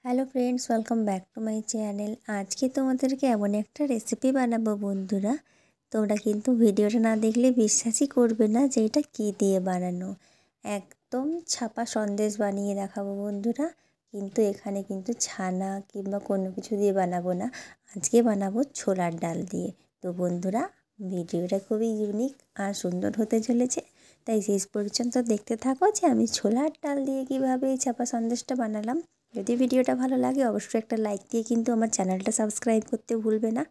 Hello friends, welcome back to my channel. আজকে তোমাদেরকে এমন একটা রেসিপি বানাবো বন্ধুরা, তোমরা কিন্তু ভিডিওটা না দেখলে বিশ্বাসই করবে না যে এটা কী দিয়ে বানানো। একদম ছাপা সন্দেশ বানিয়ে দেখাবো বন্ধুরা, কিন্তু এখানে কিন্তু ছানা কিংবা কোনো কিছু দিয়ে বানাবো না। আজকে বানাবো ছোলার ডাল দিয়ে। তো বন্ধুরা, ভিডিওটা খুবই ইউনিক আর সুন্দর হতে চলেছে, তাই শেষ পর্যন্ত দেখতে থাকো যে আমি ছোলার ডাল দিয়ে কীভাবে এই ছাপা সন্দেশটা বানালাম। যদি ভিডিওটা ভালো লাগে অবশ্যই একটা লাইক দিয়ে কিন্তু আমার চ্যানেলটা সাবস্ক্রাইব করতে ভুলবে না।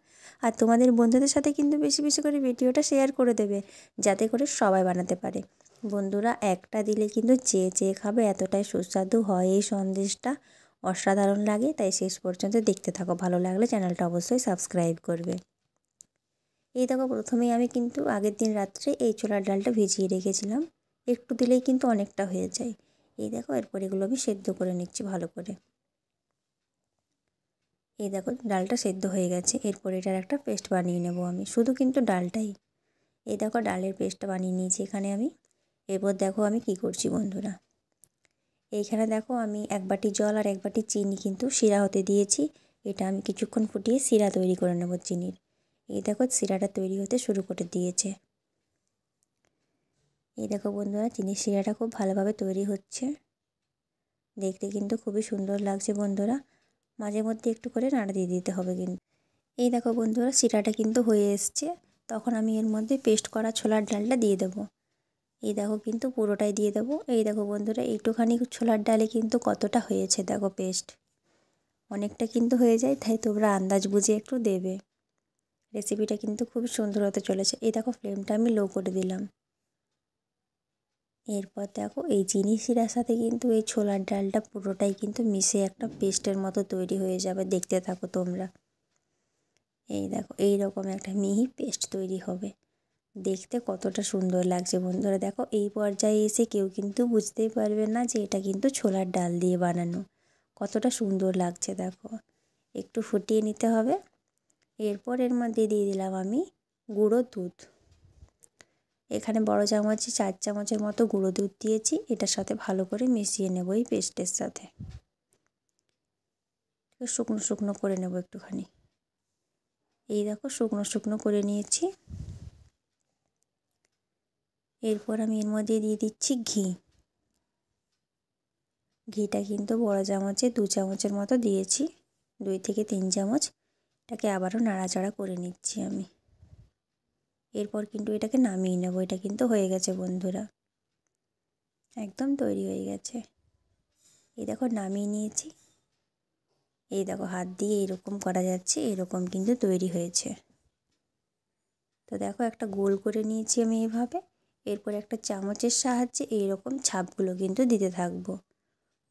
আর তোমাদের বন্ধুদের সাথে কিন্তু বেশি বেশি করে ভিডিওটা শেয়ার করে দেবে, যাতে করে সবাই বানাতে পারে। বন্ধুরা, একটা দিলে কিন্তু চেয়ে চেয়ে খাবে, এতটাই সুস্বাদু হয় এই সন্দেশটা, অসাধারণ লাগে। তাই শেষ পর্যন্ত দেখতে থাকো, ভালো লাগলে চ্যানেলটা অবশ্যই সাবস্ক্রাইব করবে। এই দেখো, প্রথমেই আমি কিন্তু আগের দিন রাত্রে এই ছোলার ডালটা ভিজিয়ে রেখেছিলাম। একটু দিলেই কিন্তু অনেকটা হয়ে যায়। এই দেখো, এরপর এগুলো আমি সেদ্ধ করে নিচ্ছি ভালো করে। এই দেখো, ডালটা সেদ্ধ হয়ে গেছে। এরপর এটার একটা পেস্ট বানিয়ে নেব আমি, শুধু কিন্তু ডালটাই। এই দেখো, ডালের পেস্টটা বানিয়ে নিয়েছি এখানে আমি। এরপর দেখো আমি কি করছি বন্ধুরা, এইখানে দেখো আমি 1 বাটি জল আর 1 বাটি চিনি কিন্তু শিরা হতে দিয়েছি। এটা আমি কিছুক্ষণ ফুটিয়ে শিরা তৈরি করে নেব চিনির। এই দেখো, শিরাটা তৈরি হতে শুরু করে দিয়েছে। এই দেখো বন্ধুরা, চিনির শিরাটা খুব ভালোভাবে তৈরি হচ্ছে, দেখতে কিন্তু খুবই সুন্দর লাগছে বন্ধুরা। মাঝে মধ্যে একটু করে নাড়া দিয়ে দিতে হবে কিন্তু। এই দেখো বন্ধুরা, শিরাটা কিন্তু হয়ে এসছে। তখন আমি এর মধ্যে পেস্ট করা ছোলার ডালটা দিয়ে দেবো। এই দেখো, কিন্তু পুরোটাই দিয়ে দেবো। এই দেখো বন্ধুরা, এইটুখানি ছোলার ডালে কিন্তু কতটা হয়েছে দেখো পেস্ট, অনেকটা কিন্তু হয়ে যায়, তাই তোমরা আন্দাজ বুঝে একটু দেবে। রেসিপিটা কিন্তু খুব সুন্দর হতে চলেছে। এই দেখো, ফ্লেমটা আমি লো করে দিলাম। এরপর দেখো, এই চিনি শিরার সাথে কিন্তু এই ছোলার ডালটা পুরোটাই কিন্তু মিশে একটা পেস্টের মতো তৈরি হয়ে যাবে। দেখতে থাকো তোমরা। এই দেখো, এই রকম একটা মিহি পেস্ট তৈরি হবে। দেখতে কতটা সুন্দর লাগছে বন্ধুরা। দেখো, এই পর্যায়ে এসে কেউ কিন্তু বুঝতেই পারবে না যে এটা কিন্তু ছোলার ডাল দিয়ে বানানো। কতটা সুন্দর লাগছে দেখো। একটু ফুটিয়ে নিতে হবে। এরপর এর মধ্যে দিয়ে দিলাম আমি গুঁড়ো দুধ। এখানে বড় চামচে 4 চামচের মতো গুঁড়ো দুধ দিয়েছি। এটার সাথে ভালো করে মিশিয়ে নেব এই পেস্টের সাথে। শুকনো শুকনো করে নেব একটুখানি। এই দেখো, শুকনো শুকনো করে নিয়েছি। এরপর আমি এর মধ্যে দিয়ে দিচ্ছি ঘি। ঘিটা কিন্তু বড় চামচে 2 চামচের মতো দিয়েছি, 2 থেকে 3 চামচ। এটাকে আবারও নাড়াচাড়া করে নিচ্ছি আমি। এরপর কিন্তু এটাকে নামিয়ে নেব। এটা কিন্তু হয়ে গেছে বন্ধুরা, একদম তৈরি হয়ে গেছে। এই দেখো, নামিয়ে নিয়েছি। এই দেখো, হাত দিয়ে এরকম করা যাচ্ছে, এরকম কিন্তু তৈরি হয়েছে। তো দেখো, একটা গোল করে নিয়েছি আমি এভাবে। এরপর একটা চামচের সাহায্যে এইরকম ছাপগুলো কিন্তু দিতে থাকবো।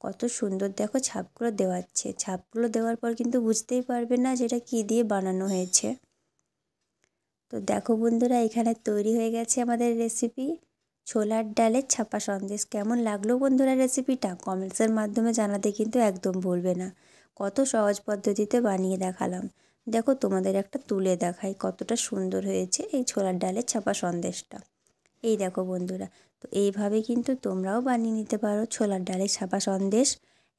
কত সুন্দর দেখো ছাপগুলো দেওয়াচ্ছে। ছাপগুলো দেওয়ার পর কিন্তু বুঝতেই পারবে না যেটা কী দিয়ে বানানো হয়েছে। তো দেখো বন্ধুরা, এখানে তৈরি হয়ে গেছে আমাদের রেসিপি ছোলার ডালের ছাপা সন্দেশ। কেমন লাগলো বন্ধুরা রেসিপিটা কমেন্টসের মাধ্যমে জানাতে কিন্তু একদম ভুলবে না। কত সহজ পদ্ধতিতে বানিয়ে দেখালাম। দেখো, তোমাদের একটা তুলে দেখাই কতটা সুন্দর হয়েছে এই ছোলার ডালের ছাপা সন্দেশটা। এই দেখো বন্ধুরা, তো এইভাবে কিন্তু তোমরাও বানিয়ে নিতে পারো ছোলার ডালের ছাপা সন্দেশ।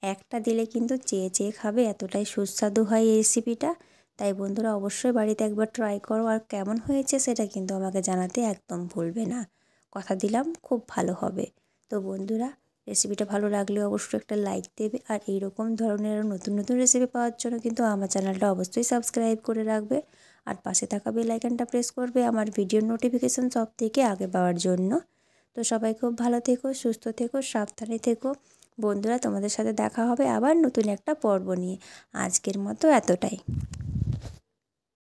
একটা দিলে কিন্তু চেয়ে চেয়ে খাবে, এতটাই সুস্বাদু হয় এই রেসিপিটা। তাই বন্ধুরা, অবশ্যই বাড়িতে একবার ট্রাই করো, আর কেমন হয়েছে সেটা কিন্তু আমাকে জানাতে একদম ভুলবে না। কথা দিলাম খুব ভালো হবে। তো বন্ধুরা, রেসিপিটা ভালো লাগলে অবশ্যই একটা লাইক দেবে, আর এইরকম ধরনের নতুন নতুন রেসিপি পাওয়ার জন্য কিন্তু আমার চ্যানেলটা অবশ্যই সাবস্ক্রাইব করে রাখবে। আর পাশে থাকা বেল আইকনটা প্রেস করবে আমার ভিডিওর নোটিফিকেশান সব থেকে আগে পাওয়ার জন্য। তো সবাই খুব ভালো থেকো, সুস্থ থেকো, সাবধানে থেকো বন্ধুরা। তোমাদের সাথে দেখা হবে আবার নতুন একটা পর্ব নিয়ে। আজকের মতো এতটাই।